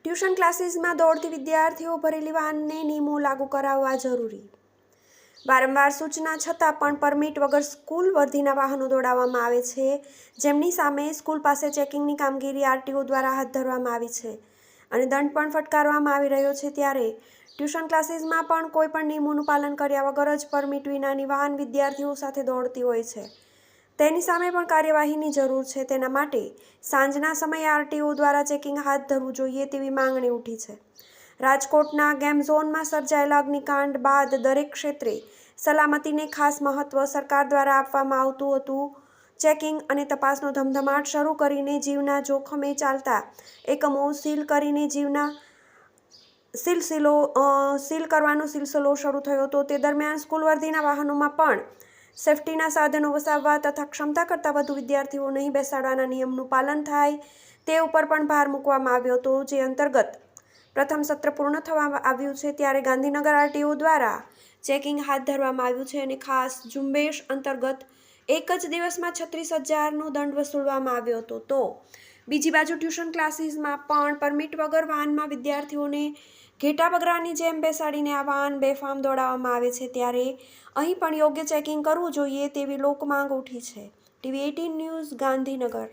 Tuition ક્લાસીસમાં દોડતી વિદ્યાર્થીઓ ભરેલી વાહનને નિયમો લાગુ કરાવવા જરૂરી. વારંવાર સૂચના છતાં પણ પરમિટ વગર સ્કૂલ વર્ધીના વાહનો દોડાવવામાં આવે છે, જેમની સામે સ્કૂલ પાસે ચેકિંગની કામગીરી આરટીઓ દ્વારા હાથ ધરવામાં આવી છે અને દંડ પણ ફટકારવામાં આવી રહ્યો છે. ત્યારે ટ્યુશન ક્લાસીસમાં પણ કોઈ પણ નિયમોનું પાલન કર્યા વગર જ પરમિટ વિનાની વાહન વિદ્યાર્થીઓ સાથે દોડતી હોય છે. તેની સામે પણ કાર્યવાહીની જરૂર છે. તેના માટે સાંજના સમયે આરટીઓ દ્વારા ચેકિંગ હાથ ધરવું જોઈએ તેવી માંગણી ઉઠી છે. રાજકોટના ગેમ ઝોનમાં સર્જાયેલા અગ્નિકાંડ બાદ દરેક ક્ષેત્રે સલામતીને ખાસ મહત્વ સરકાર દ્વારા આપવામાં આવતું હતું. ચેકિંગ અને તપાસનો ધમધમાટ શરૂ કરીને જીવના જોખમે ચાલતા એકમો સીલ કરવાનો સિલસિલો શરૂ થયો હતો. તે દરમિયાન સ્કૂલ વર્ધીના વાહનોમાં પણ સેફટીના સાધનો વસાવવા તથા ક્ષમતા કરતાં વધુ વિદ્યાર્થીઓ નહીં બેસાડવાના નિયમનું પાલન થાય તે ઉપર પણ ભાર મૂકવામાં આવ્યો હતો, જે અંતર્ગત પ્રથમ સત્ર પૂર્ણ થવા આવ્યું છે. ત્યારે ગાંધીનગર આરટીઓ દ્વારા ચેકિંગ હાથ ધરવામાં આવ્યું છે અને ખાસ ઝુંબેશ અંતર્ગત એક જ દિવસમાં 36,000નો દંડ વસૂલવામાં આવ્યો હતો. તો બીજી બાજુ ટ્યુશન ક્લાસીસમાં પણ પરમિટ વગર વાહનમાં વિદ્યાર્થીઓને ઘેટા બગરાની જેમ બેસાડીને આ વાહન બેફામ દોડાવવામાં આવે છે. ત્યારે અહીં પણ યોગ્ય ચેકિંગ કરવું જોઈએ તેવી લોકમાંગ ઉઠી છે. TV18 news, Gandhinagar.